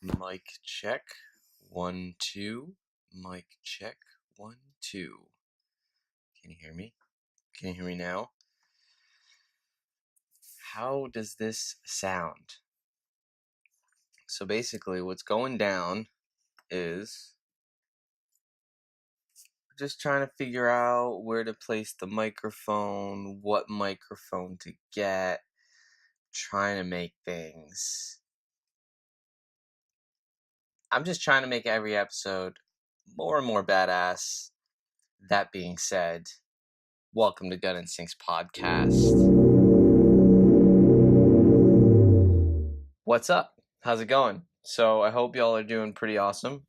Mic check, 1, 2. Mic check, 1, 2. Can you hear me? Can you hear me now? How does this sound? So basically what's going down is just trying to figure out where to place the microphone, what microphone to get, trying to make things. I'm just trying to make every episode more and more badass. That being said, welcome to Gun Instincts Podcast. What's up? How's it going? So I hope y'all are doing pretty awesome.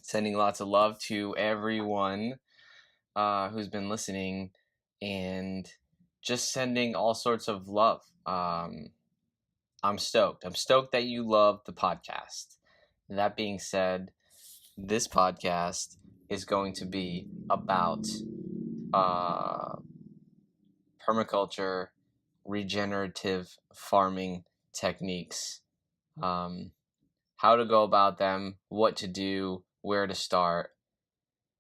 Sending lots of love to everyone who's been listening and just sending all sorts of love. I'm stoked. I'm stoked that you love the podcast. That being said, this podcast is going to be about permaculture, regenerative farming techniques, how to go about them, what to do, where to start,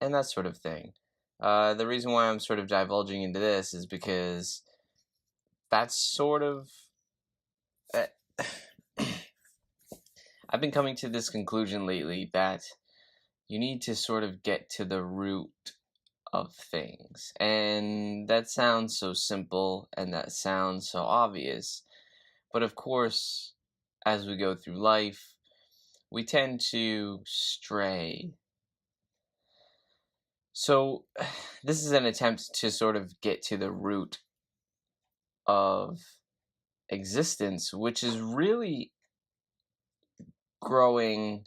and that sort of thing. The reason why I'm sort of divulging into this is because that's sort of... I've been coming to this conclusion lately that you need to sort of get to the root of things. And that sounds so simple and that sounds so obvious. But of course, as we go through life, we tend to stray. So this is an attempt to sort of get to the root of existence, which is really growing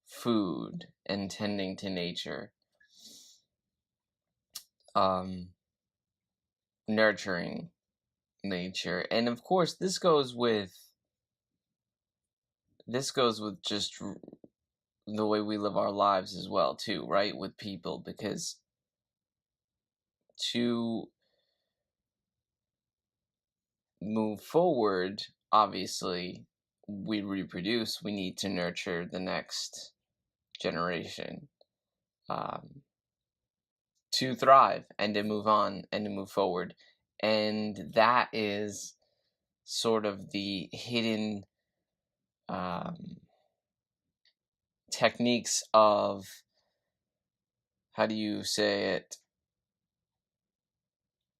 food and tending to nature, nurturing nature. And of course, this goes with just the way we live our lives as well too, right? With people, because to move forward, obviously, we reproduce, we need to nurture the next generation to thrive and to move on and to move forward. And that is sort of the hidden techniques of, how do you say it?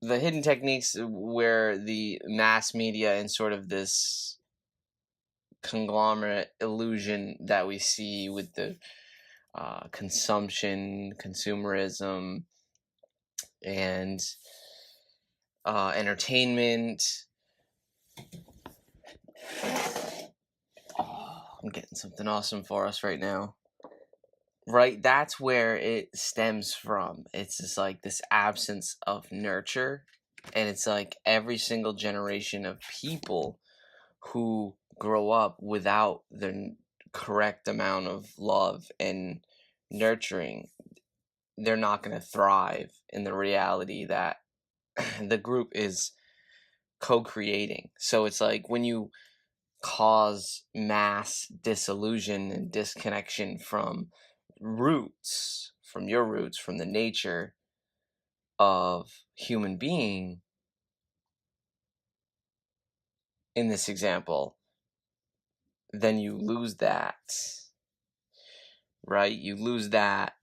The hidden techniques where the mass media and sort of this conglomerate illusion that we see with the consumerism, and entertainment. I'm getting something awesome for us right now. Right, that's where it stems from. It's just like this absence of nurture, and it's like every single generation of people who grow up without the correct amount of love and nurturing, they're not going to thrive in the reality that the group is co-creating. So it's like when you cause mass disillusion and disconnection from your roots, from the nature of human being, in this example, then you lose that, right? You lose that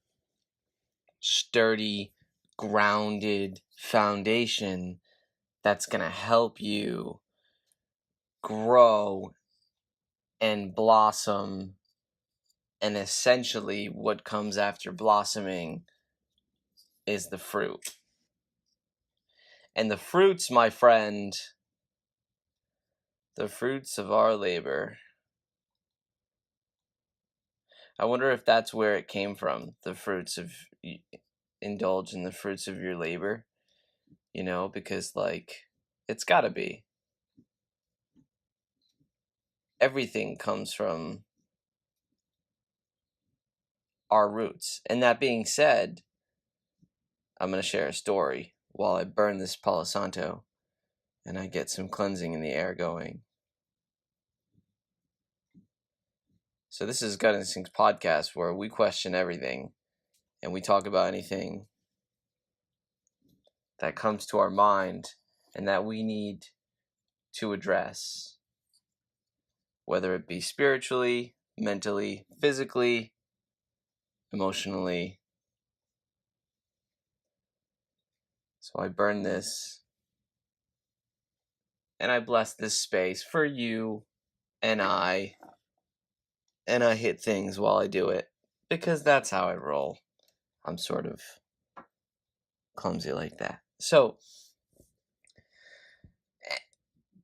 sturdy, grounded foundation that's going to help you grow and blossom. And essentially what comes after blossoming is the fruit. And the fruits, my friend, the fruits of our labor. I wonder if that's where it came from, the fruits of, indulge in the fruits of your labor, because it's gotta be. Everything comes from our roots. And that being said, I'm going to share a story while I burn this Palo Santo and I get some cleansing in the air going. So this is Gut Instincts podcast where we question everything and we talk about anything that comes to our mind and that we need to address, whether it be spiritually, mentally, physically, emotionally. So I burn this and I bless this space for you and I hit things while I do it because that's how I roll. I'm sort of clumsy like that. So,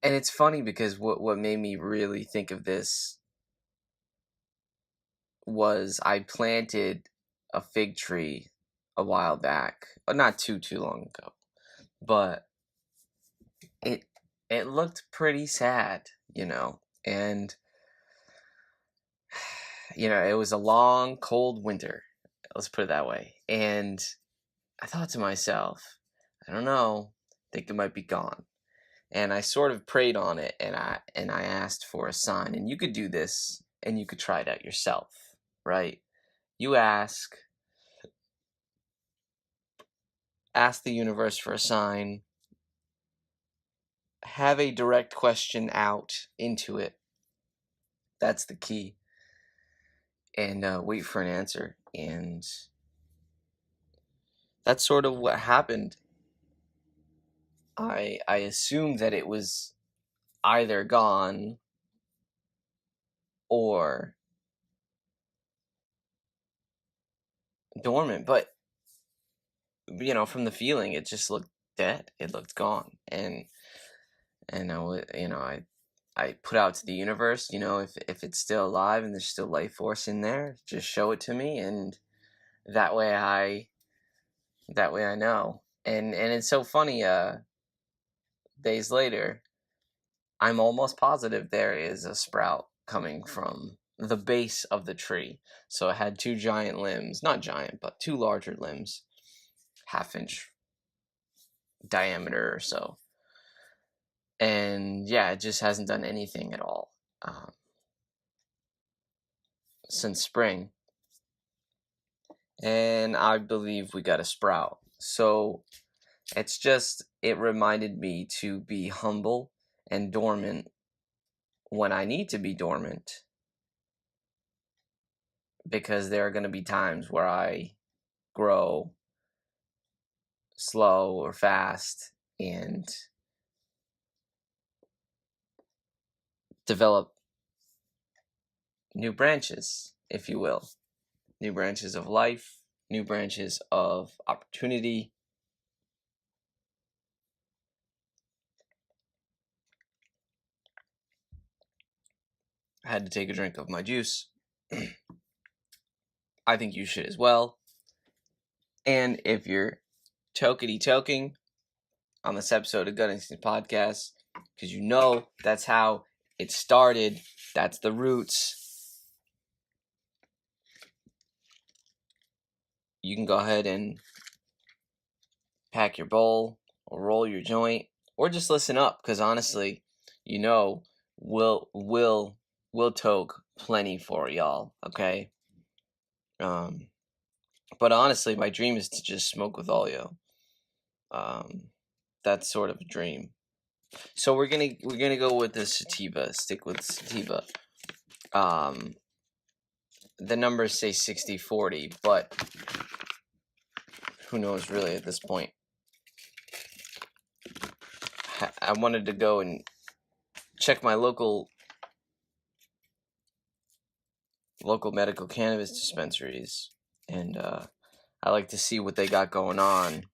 and it's funny because what made me really think of this was I planted a fig tree a while back, not too long ago, but it looked pretty sad, and it was a long, cold winter. Let's put it that way. And I thought to myself, I don't know, I think it might be gone. And I sort of prayed on it, and I asked for a sign. And you could do this, and you could try it out yourself, right? You ask the universe for a sign, have a direct question out into it. That's the key. And wait for an answer. And that's sort of what happened. I assumed that it was either gone or dormant, but from the feeling, it just looked dead. It looked gone, and I put out to the universe, if it's still alive and there's still life force in there, just show it to me, and that way I know. And it's so funny. Days later, I'm almost positive there is a sprout coming from the base of the tree. So it had two giant limbs, not giant, but two larger limbs, half-inch diameter or so. And yeah, it just hasn't done anything at all since spring. And I believe we got a sprout. So it reminded me to be humble and dormant when I need to be dormant, because there are going to be times where I grow slow or fast and develop new branches, if you will, new branches of life, new branches of opportunity. I had to take a drink of my juice. I think you should as well. And if you're toking on this episode of Gut Instinct Podcast, because that's how it started, that's the roots, you can go ahead and pack your bowl or roll your joint or just listen up, because honestly, we'll toke plenty for y'all, okay? But honestly, my dream is to just smoke with all y'all. That's sort of a dream. So we're gonna go with the sativa. Stick with sativa. The numbers say 60-40, but who knows really at this point. I wanted to go and check my local medical cannabis dispensaries, and I like to see what they got going on.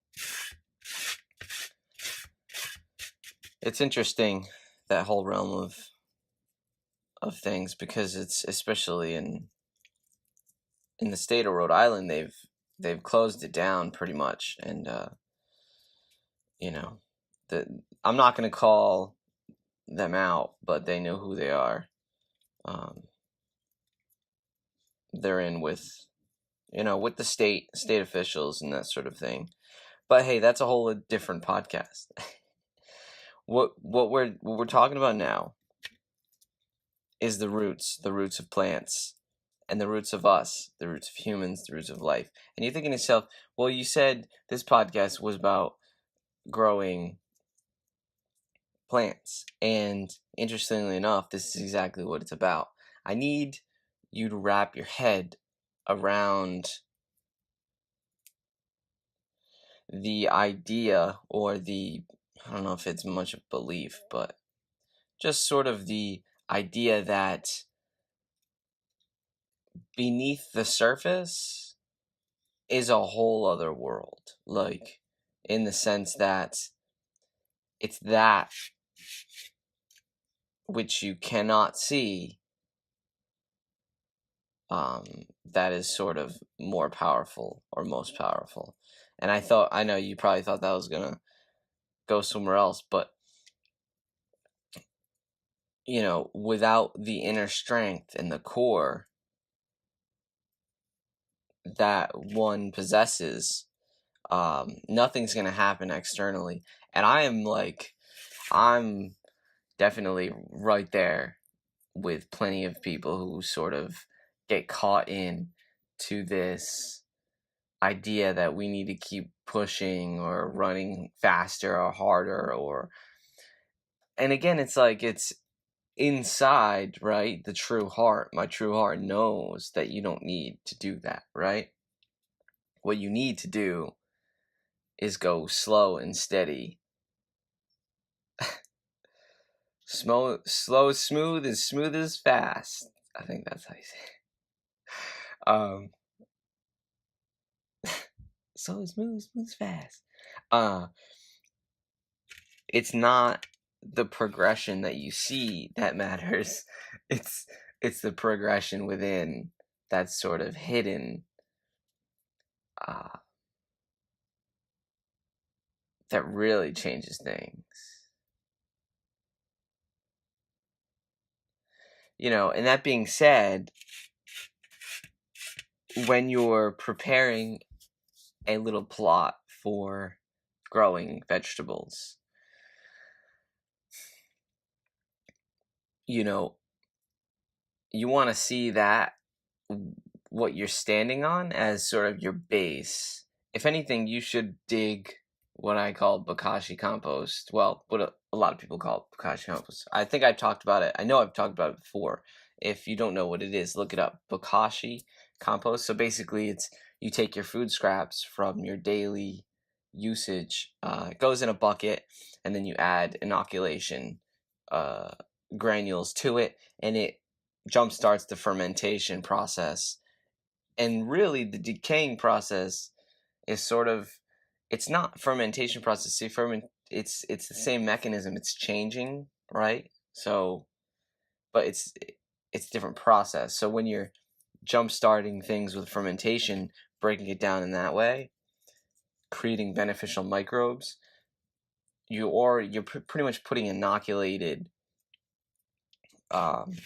It's interesting, that whole realm of things, because it's especially in the state of Rhode Island, they've closed it down pretty much, and I'm not going to call them out, but they know who they are. They're in with the state officials and that sort of thing. But hey, that's a whole different podcast. What we're talking about now is the roots of plants. and the roots of us, the roots of humans, the roots of life. And you're thinking to yourself, well, you said this podcast was about growing plants. And interestingly enough, this is exactly what it's about. I need you to wrap your head around the idea, or I don't know if it's much of belief, but just sort of the idea that beneath the surface is a whole other world. Like, in the sense that it's that which you cannot see, um, that is sort of more powerful or most powerful. And I know you probably thought that was gonna go somewhere else, but without the inner strength and the core that one possesses, nothing's gonna happen externally. And I'm definitely right there with plenty of people who sort of get caught in to this idea that we need to keep pushing or running faster or harder, and again, it's like, it's inside, right? My true heart knows that you don't need to do that, right? What you need to do is go slow and steady. Slow, smooth as fast. I think that's how you say it. Slow, smooth as fast. It's not the progression that you see that matters. It's the progression within that's sort of hidden, uh, that really changes things. And that being said, when you're preparing a little plot for growing vegetables, you want to see that what you're standing on as sort of your base. If anything, you should dig what I call bokashi compost. Well, what a lot of people call bokashi compost. I think I've talked about it. I know I've talked about it before. If you don't know what it is, look it up. Bokashi compost. So basically, it's you take your food scraps from your daily usage. It goes in a bucket, and then you add inoculation granules to it, and it jumpstarts the fermentation process. And really, the decaying process is sort of, it's not fermentation process. See, it's the same mechanism. It's changing, right? So, but it's a different process. So when you're jump starting things with fermentation, breaking it down in that way, creating beneficial microbes, you're pretty much putting inoculated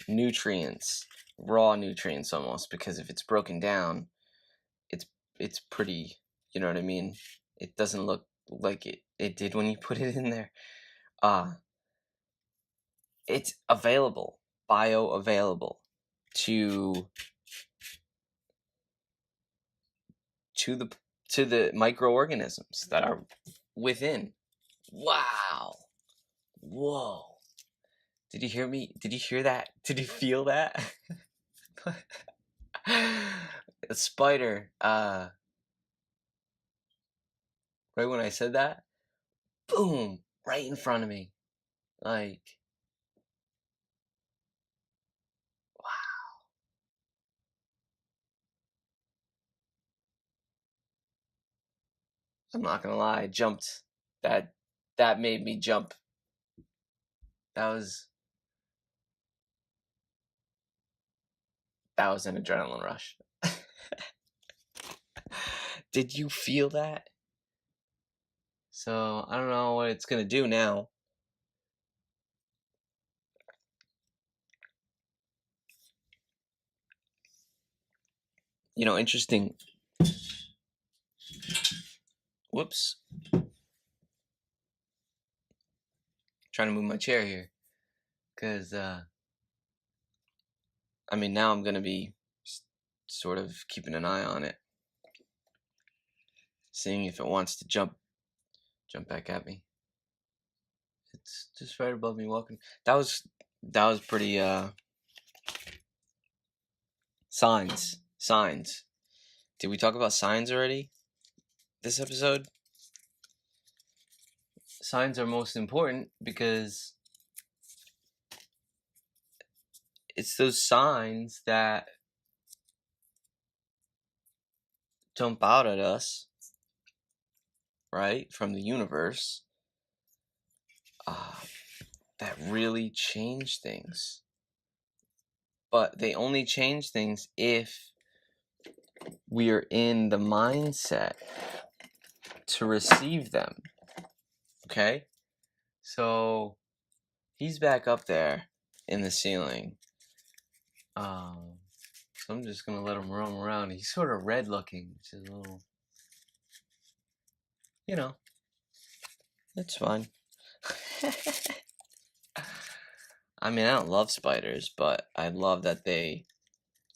nutrients, raw nutrients almost, because if it's broken down, it's pretty, you know what I mean? It doesn't look like it did when you put it in there. It's bioavailable to to the to the microorganisms that are within. Wow. Whoa. Did you hear me? Did you hear that? Did you feel that? A spider, right when I said that, boom, right in front of me. Like, wow. I'm not gonna lie, I jumped. That made me jump. That was an adrenaline rush. Did you feel that? So I don't know what it's gonna do now. Interesting. Whoops. Trying to move my chair here, cause now I'm gonna be sort of keeping an eye on it, seeing if it wants to jump back at me. It's just right above me walking. That was pretty signs. Did we talk about signs already this episode? Signs are most important because it's those signs that jump out at us, right, from the universe, that really change things. But they only change things if we are in the mindset to receive them. Okay? So he's back up there in the ceiling. So I'm just gonna let him roam around. He's sort of red looking, which is a little, it's fine. I mean, I don't love spiders, but I love that they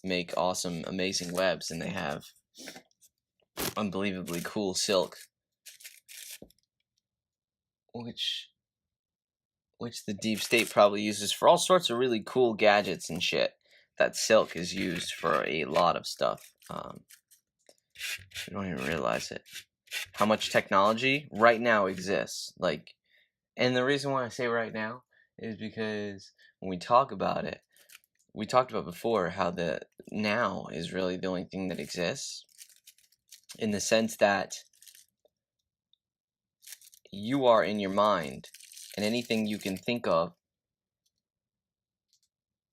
make awesome, amazing webs, and they have unbelievably cool silk, which the deep state probably uses for all sorts of really cool gadgets and shit. That silk is used for a lot of stuff. You don't even realize it. How much technology right now exists. And the reason why I say right now is because when we talk about it, we talked about before how the now is really the only thing that exists, in the sense that you are in your mind, and anything you can think of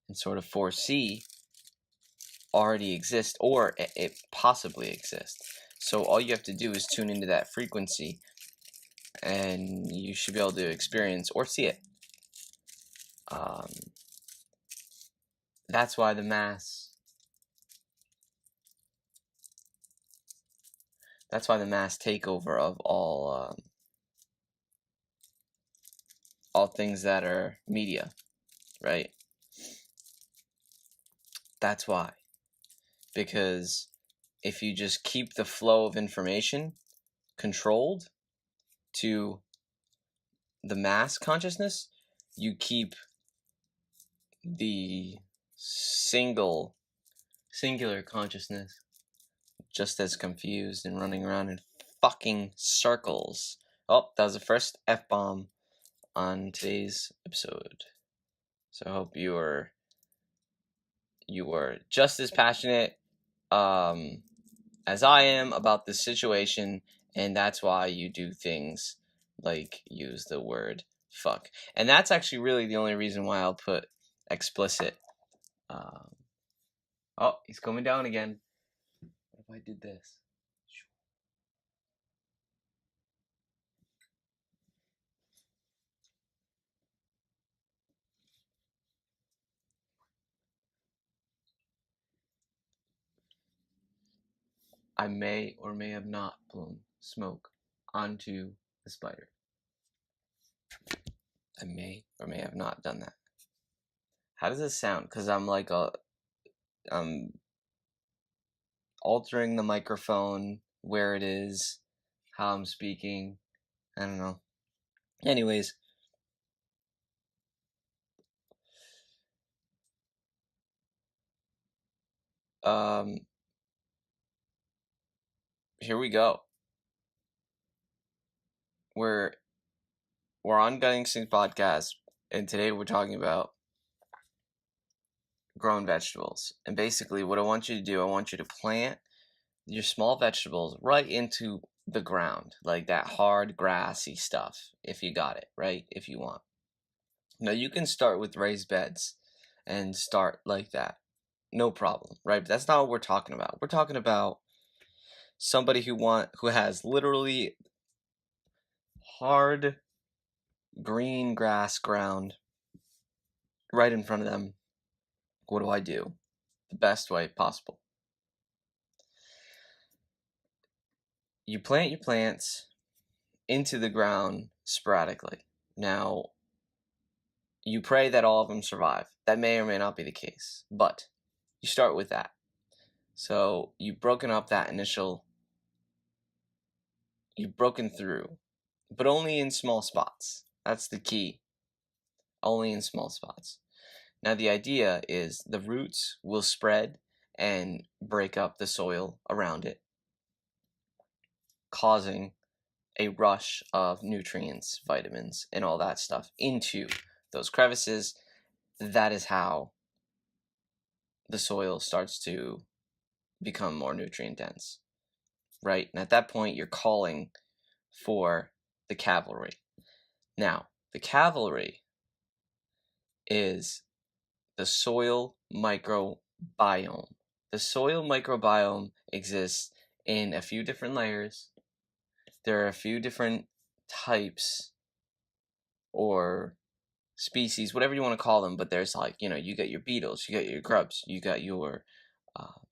and sort of foresee already exists, or it possibly exists. So all you have to do is tune into that frequency, and you should be able to experience or see it. That's why the mass takeover of all things that are media, right? That's why. Because if you just keep the flow of information controlled to the mass consciousness, you keep the singular consciousness just as confused and running around in fucking circles. Oh, that was the first F-bomb on today's episode. So I hope you were just as passionate as I am about this situation, and that's why you do things like use the word fuck. And that's actually really the only reason why I'll put explicit. Oh, he's coming down again. What if I did this? I may or may have not blown smoke onto the spider. I may or may have not done that. How does this sound? Because I'm altering the microphone, where it is, how I'm speaking. I don't know. Anyways. Here we go. We're on Gutting Sync Podcast, and today we're talking about growing vegetables. And basically what I want you to do, I want you to plant your small vegetables right into the ground, like that hard grassy stuff, if you got it, right? If you want. Now you can start with raised beds and start like that. No problem, right? But that's not what we're talking about. We're talking about somebody who has literally hard green grass ground right in front of them. What do I do? The best way possible. You plant your plants into the ground sporadically. Now, you pray that all of them survive. That may or may not be the case, but you start with that. So you've broken through, but only in small spots. That's the key. Only in small spots. Now the idea is the roots will spread and break up the soil around it, causing a rush of nutrients, vitamins, and all that stuff into those crevices. That is how the soil starts to become more nutrient dense, right? And at that point, you're calling for the cavalry. Now, the cavalry is the soil microbiome. The soil microbiome exists in a few different layers. There are a few different types or species, whatever you want to call them, but there's like, you got your beetles, you got your grubs, you got your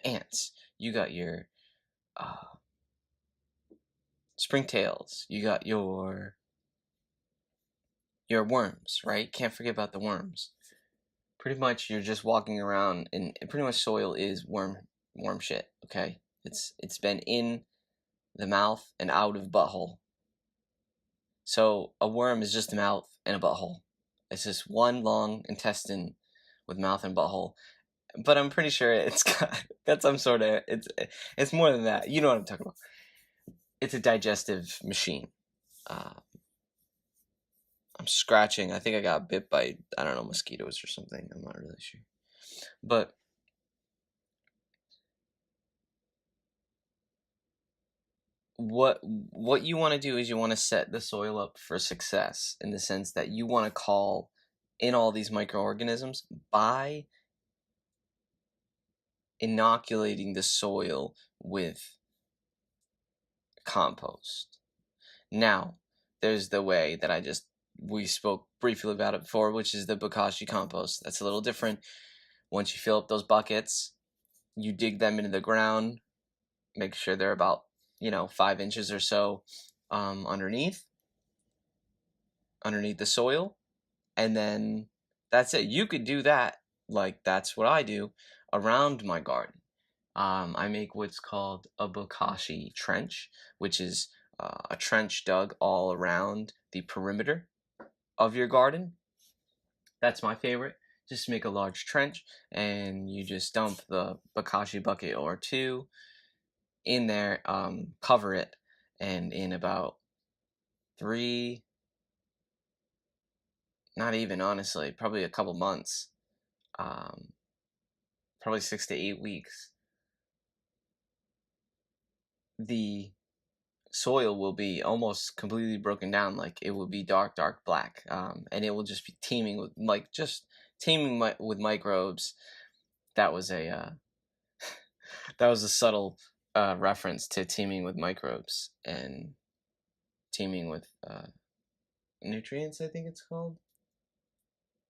ants, you got your springtails, you got your worms, right? Can't forget about the worms. Pretty much you're just walking around, and pretty much soil is worm shit, okay? It's been in the mouth and out of butthole. So a worm is just a mouth and a butthole. It's just one long intestine with mouth and butthole. But I'm pretty sure it's got some sort of, it's more than that. You know what I'm talking about. It's a digestive machine. I'm scratching. I think I got bit by, I don't know, mosquitoes or something. I'm not really sure. But what you want to do is you want to set the soil up for success, in the sense that you want to call in all these microorganisms by inoculating the soil with compost. Now, there's the way that we spoke briefly about it before, which is the bokashi compost. That's a little different. Once you fill up those buckets, you dig them into the ground, make sure they're about 5 inches or so underneath the soil, and then that's it. You could do that, like that's what I do around my garden. I make what's called a bokashi trench, which is a trench dug all around the perimeter of your garden. That's my favorite. Just make a large trench, and you just dump the bokashi bucket or two in there, cover it, and in about 3, not even, honestly, probably a couple months, probably 6 to 8 weeks, the soil will be almost completely broken down. Like, it will be dark black, and it will just be teeming with with microbes. That was a that was a subtle reference to teeming with microbes and teeming with nutrients, I think it's called.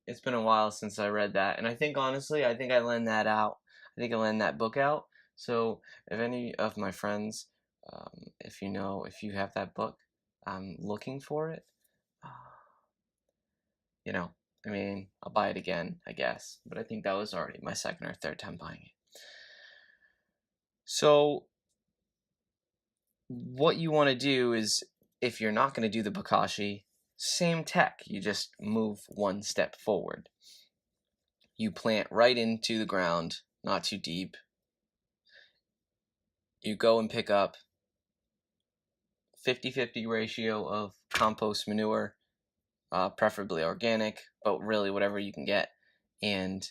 It's been a while since I read that, and I think, honestly, I think I lend that out. I think I lend that book out. So if any of my friends, if you have that book, I'm looking for it. I mean, I'll buy it again, I guess. But I think that was already my second or third time buying it. So what you want to do is, if you're not going to do the bokashi, same tech. You just move one step forward. You plant right into the ground, not too deep. You go and pick up 50-50 ratio of compost manure, preferably organic, but really whatever you can get, and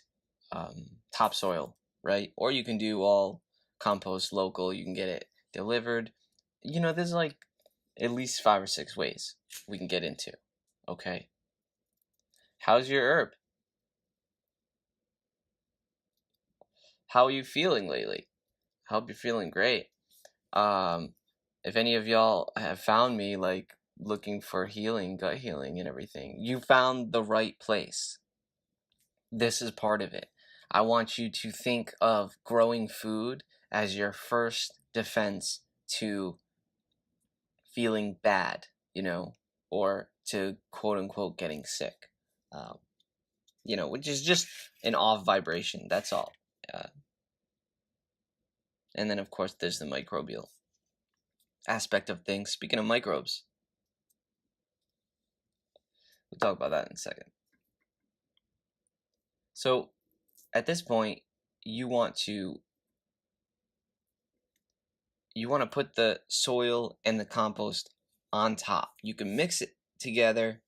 topsoil, right? Or you can do all compost local. You can get it delivered. There's like at least 5 or 6 ways we can get into. Okay. How's your herb? How are you feeling lately? I hope you're feeling great. If any of y'all have found me like looking for healing, gut healing and everything, you found the right place. This is part of it. I want you to think of growing food as your first defense to feeling bad, or to quote unquote getting sick, which is just an off vibration. That's all. And then, of course, there's the microbial aspect of things. Speaking of microbes, we'll talk about that in a second. So, at this point, you want to put the soil and the compost on top. You can mix it together.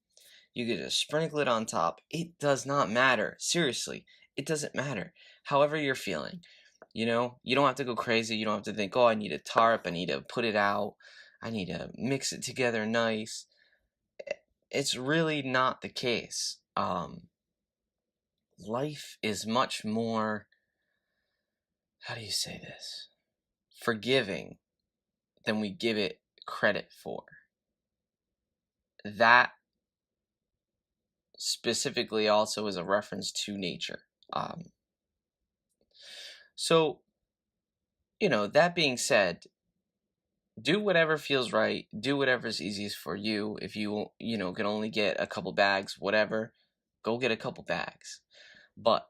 You can just sprinkle it on top. It does not matter. Seriously, it doesn't matter. However you're feeling, you don't have to go crazy. You don't have to think, oh, I need a tarp. I need to put it out. I need to mix it together nice. It's really not the case. Life is much more, how do you say this? Forgiving than we give it credit for. That specifically also is a reference to nature. So, that being said, do whatever feels right. Do whatever's easiest for you. If you, can only get a couple bags, whatever, go get a couple bags. But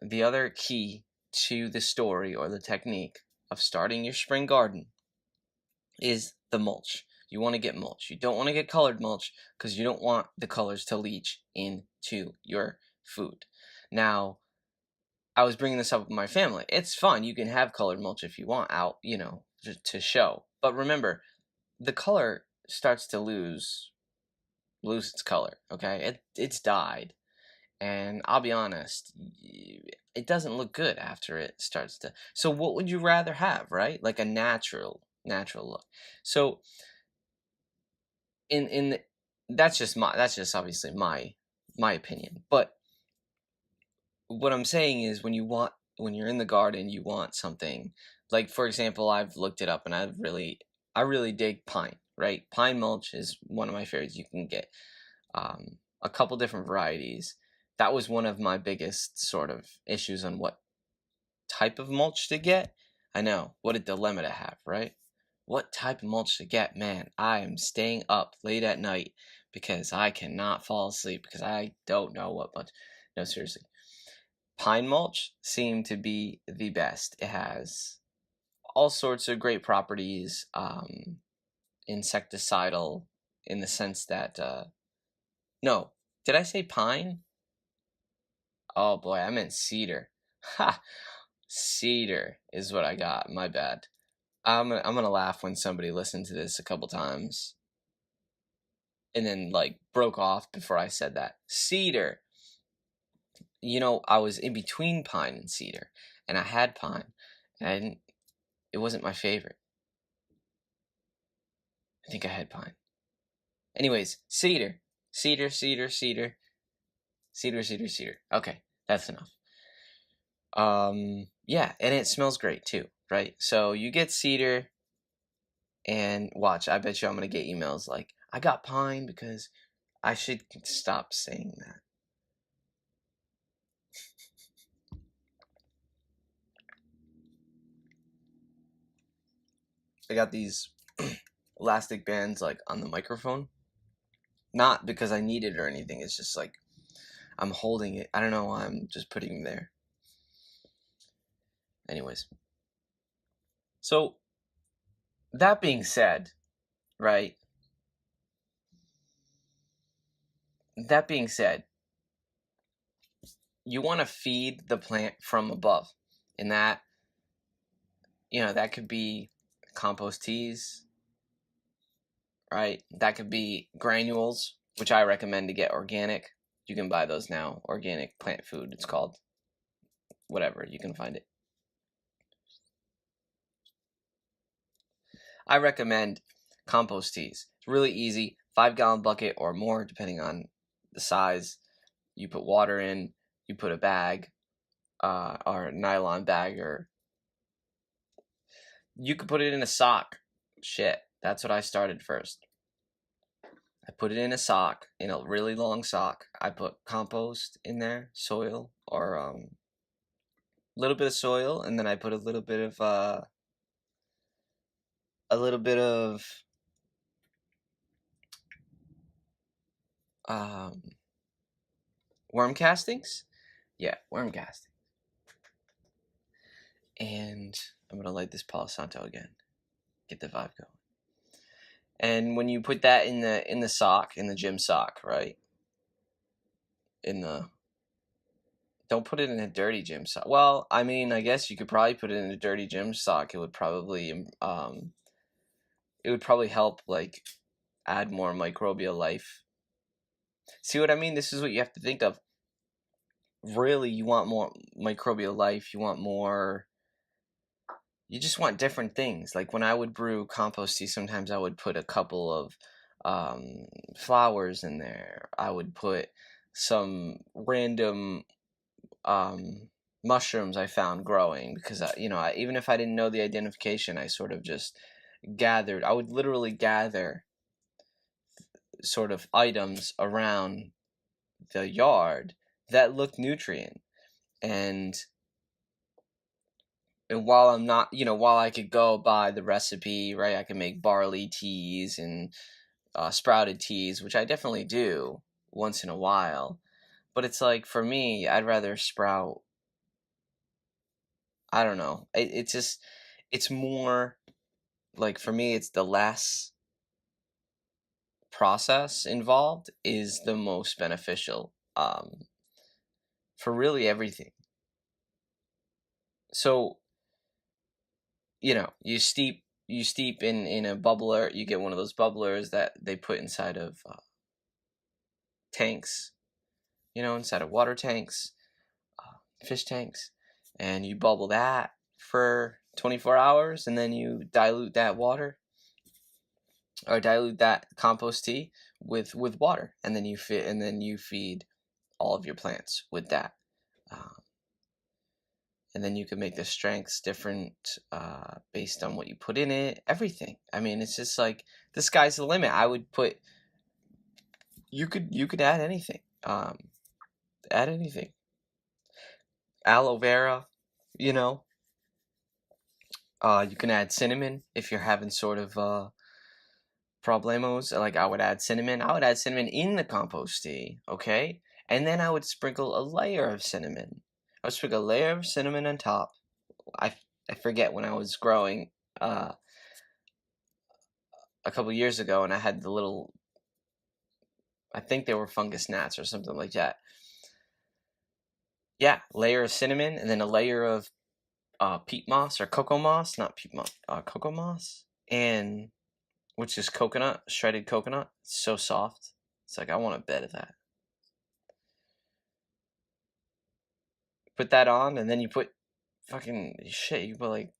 the other key to the story or the technique of starting your spring garden is the mulch. You want to get mulch. You don't want to get colored mulch because you don't want the colors to leach into your food. Now, I was bringing this up with my family. It's fun. You can have colored mulch if you want out, to show. But remember, the color starts to lose its color, okay? It's dyed. And I'll be honest, it doesn't look good after it starts to. So what would you rather have, right? Like a natural look. So in that's just obviously my opinion. But what I'm saying is when you're in the garden, you want something like, for example, I've looked it up and I really dig pine, right? Pine mulch is one of my favorites. You can get a couple different varieties. That was one of my biggest sort of issues on what type of mulch to get. I know, what a dilemma to have, right? What type of mulch to get? Man, I am staying up late at night because I cannot fall asleep because I don't know what mulch. No, seriously. Pine mulch seemed to be the best. It has all sorts of great properties, insecticidal in the sense that, no, did I say pine? Oh boy, I meant cedar. Ha! Cedar is what I got. My bad. I'm gonna laugh when somebody listened to this a couple times and then like broke off before I said that. Cedar. I was in between pine and cedar, and I had pine, and it wasn't my favorite. I think I had pine. Anyways, cedar. Cedar, cedar, cedar. Cedar, cedar, cedar. Okay, that's enough. Yeah, and it smells great too, right? So you get cedar, and watch, I bet you I'm gonna get emails like, I got pine because I should stop saying that. I got these elastic bands like on the microphone. Not because I need it or anything, it's just like I'm holding it. I don't know why I'm just putting them there. Anyways. So that being said, right? That being said, you want to feed the plant from above. And that could be compost teas, right? That could be granules, which I recommend to get organic. You can buy those now. Organic plant food, it's called. Whatever, you can find it. I recommend compost teas. It's really easy. 5-gallon bucket or more, depending on the size. You put water in, you put a bag, or a nylon bag, or you could put it in a sock. Shit, that's what I started first. I put it in a sock, in a really long sock. I put compost in there, soil, or a little bit of soil, and then I put a little bit of um, worm castings. Yeah, worm casting. And I'm gonna light this Palo Santo again. Get the vibe going. And when you put that in the sock, in the gym sock, right? In the Don't put it in a dirty gym sock. Well, I mean, I guess you could probably put it in a dirty gym sock. It would probably help like add more microbial life. See what I mean? This is what you have to think of. Really, you want more microbial life. You just want different things. Like when I would brew compost tea, sometimes I would put a couple of flowers in there. I would put some random mushrooms I found growing because even if I didn't know the identification, I sort of just gathered. I would literally gather sort of items around the yard that looked nutrient. And while I'm not, while I could go by the recipe, right, I can make barley teas and sprouted teas, which I definitely do once in a while. But it's like, for me, I'd rather sprout, I don't know. It's more, like, for me, it's the less process involved is the most beneficial for really everything. So, you steep in a bubbler. You get one of those bubblers that they put inside of tanks, inside of water tanks, fish tanks, and you bubble that for 24 hours, and then you dilute that water or dilute that compost tea with water, and then you feed all of your plants with that. Um, and then you can make the strengths different based on what you put in it. Everything. I mean, it's just like the sky's the limit. I would put. You could add anything. Add anything. Aloe vera. You know. You can add cinnamon if you're having sort of problemos. Like I would add cinnamon. I would add cinnamon in the compost tea. Okay, and then I would sprinkle a layer of cinnamon. I would sprinkle a layer of cinnamon on top. I I forget when I was growing uh, a couple years ago, and I had the little. I think they were fungus gnats or something like that. Yeah, layer of cinnamon, and then a layer of peat moss or cocoa moss, not peat moss, cocoa moss, and which is coconut, shredded coconut. It's so soft. It's like I want a bed of that. Put that on, and then you put fucking shit. You put like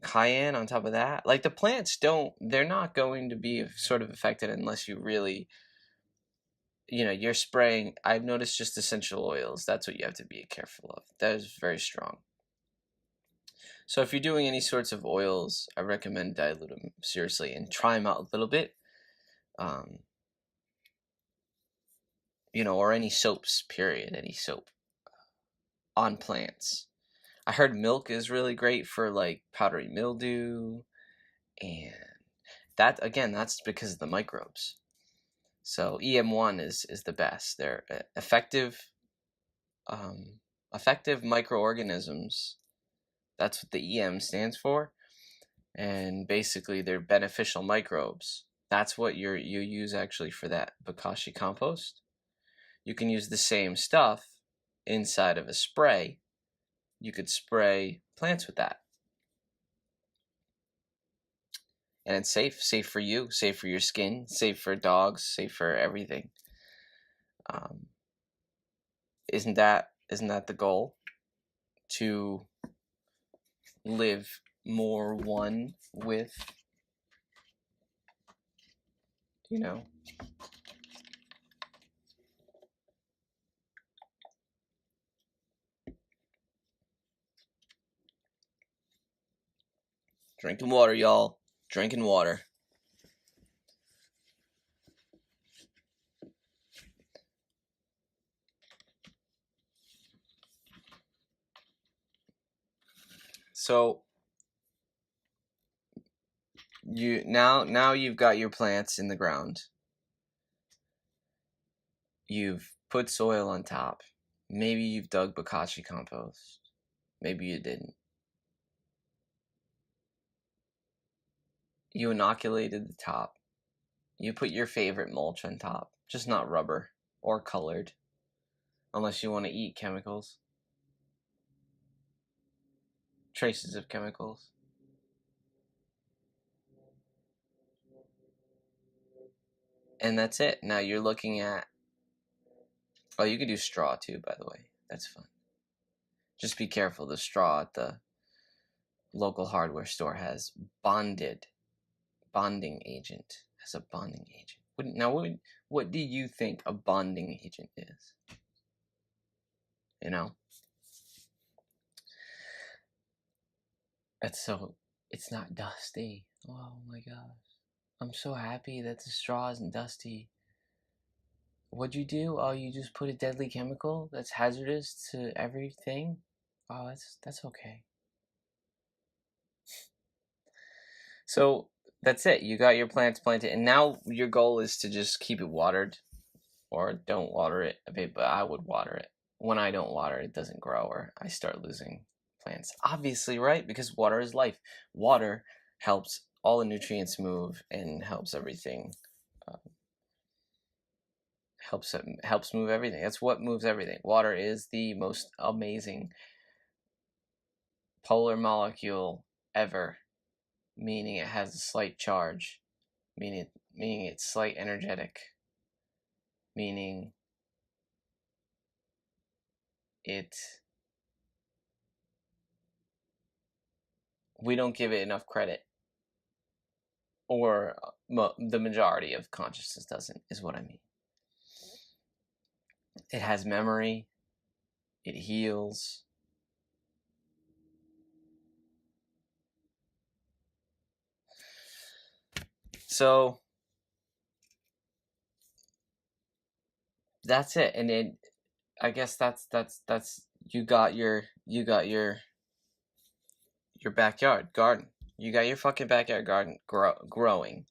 cayenne on top of that. Like the plants don't. They're not going to be sort of affected unless you really. You're spraying. I've noticed just essential oils. That's what you have to be careful of. That is very strong. So if you're doing any sorts of oils, I recommend dilute them seriously and try them out a little bit. Um, or any soaps, period, any soap on plants. I heard milk is really great for like powdery mildew, and that's because of the microbes. So EM1 is the best. They're um, effective microorganisms. That's what the EM stands for, and basically they're beneficial microbes. That's what you use actually for that bokashi compost. You can use the same stuff inside of a spray. You could spray plants with that, and it's safe for you, safe for your skin, safe for dogs, safe for everything. Um, isn't that the goal? To live more one with, you know, drinking water, y'all. Drinking water. So now you've got your plants in the ground. You've put soil on top. Maybe you've dug bokashi compost. Maybe you didn't. You inoculated the top. You put your favorite mulch on top, just not rubber or colored, unless you want to eat chemicals. Traces of chemicals. And that's it. Now you're looking at... Oh, you could do straw too, by the way. That's fun. Just be careful. The straw at the local hardware store has bonding agent. Has a bonding agent. What do you think a bonding agent is? You know? It's not dusty. Oh my gosh. I'm so happy that the straw isn't dusty. What'd you do? Oh, you just put a deadly chemical that's hazardous to everything? Oh, that's okay. So that's it. You got your plants planted, and now your goal is to just keep it watered, or don't water it a bit. But I would water it. When I don't water, it doesn't grow, or I start losing plants. Obviously, right? Because water is life. Water helps all the nutrients move and helps everything. Helps move everything. That's what moves everything. Water is the most amazing polar molecule ever, meaning it has a slight charge, meaning it's slight energetic, meaning it we don't give it enough credit, or the majority of consciousness doesn't, is what I mean. It has memory, it heals. So that's it. And then I guess that's you got your backyard garden. You got your fucking backyard garden growing.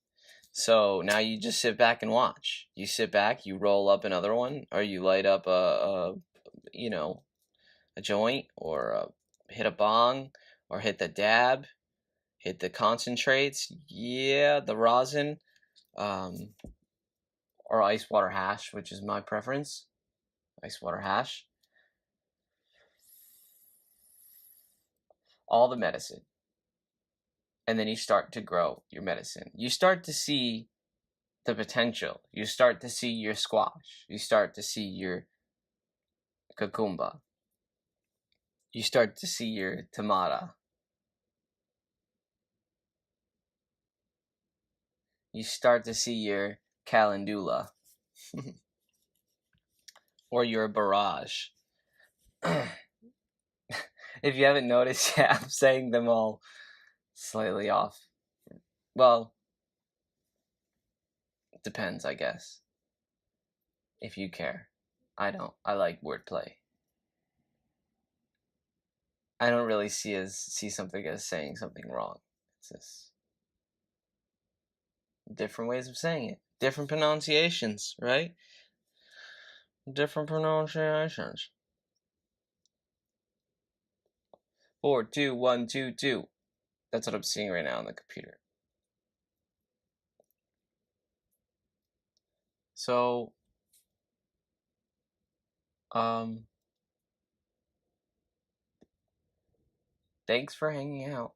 So now you just sit back and watch. You sit back, you roll up another one, or you light up a joint, or hit a bong, or hit the dab, hit the concentrates, the rosin, or ice water hash, which is my preference. Ice water hash. All the medicine. And then you start to grow your medicine. You start to see the potential. You start to see your squash. You start to see your cucumber. You start to see your tomato. You start to see your calendula. Or your barrage. If you haven't noticed yet, I'm saying them all slightly off. Well, depends, I guess. If you care. I don't. I like wordplay. I don't really see something as saying something wrong. It's just different ways of saying it. Different pronunciations, right? Different pronunciations. 4, 2, 1, 2, 2. That's what I'm seeing right now on the computer. So, thanks for hanging out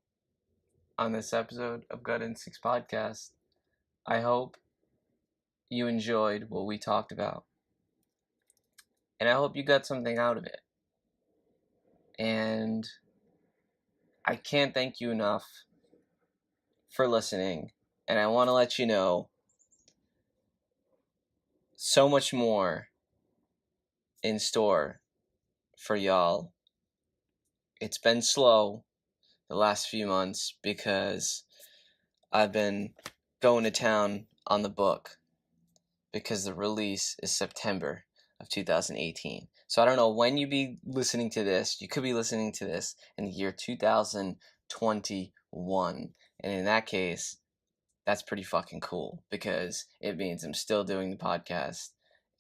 on this episode of Gut Instincts Podcast. I hope you enjoyed what we talked about. And I hope you got something out of it. And I can't thank you enough for listening. And I want to let you know so much more in store for y'all. It's been slow the last few months because I've been going to town on the book, because the release is September of 2018. So I don't know when you be listening to this. You could be listening to this in the year 2021. And in that case, that's pretty fucking cool, because it means I'm still doing the podcast.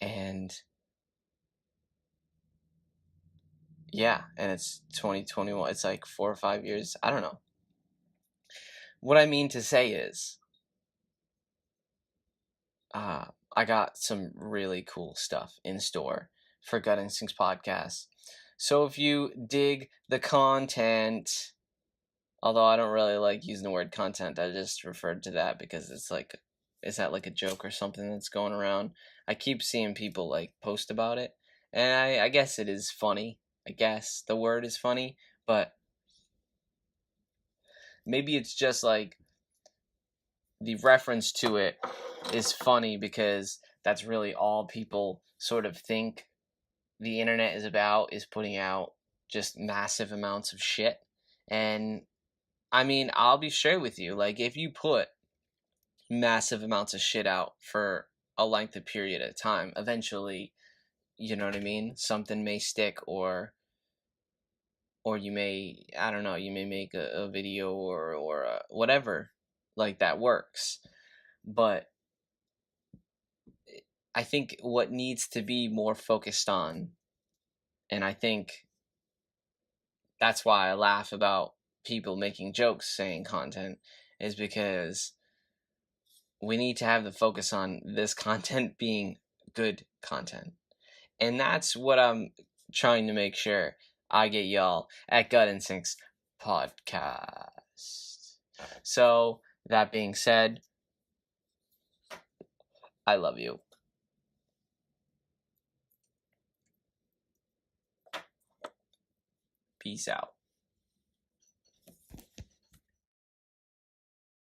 And yeah, and it's 2021. It's like 4 or 5 years. I don't know. what I mean to say is, I got some really cool stuff in store for Gut Instincts podcast. So if you dig the content, although I don't really like using the word content, I just referred to that because it's like, is that like a joke or something that's going around? I keep seeing people like post about it, and I guess it is funny. I guess the word is funny, but maybe it's just like the reference to it is funny because that's really all people sort of think the internet is about, is putting out just massive amounts of shit. And I mean, I'll be straight with you. Like, if you put massive amounts of shit out for a length of period of time, eventually, you know what I mean? Something may stick, or you may, I don't know, you may make a video or whatever like that works. But I think what needs to be more focused on, and I think that's why I laugh about people making jokes saying content, is because we need to have the focus on this content being good content. And that's what I'm trying to make sure I get y'all at Gut Instincts Podcast. So, that being said, I love you. Peace out.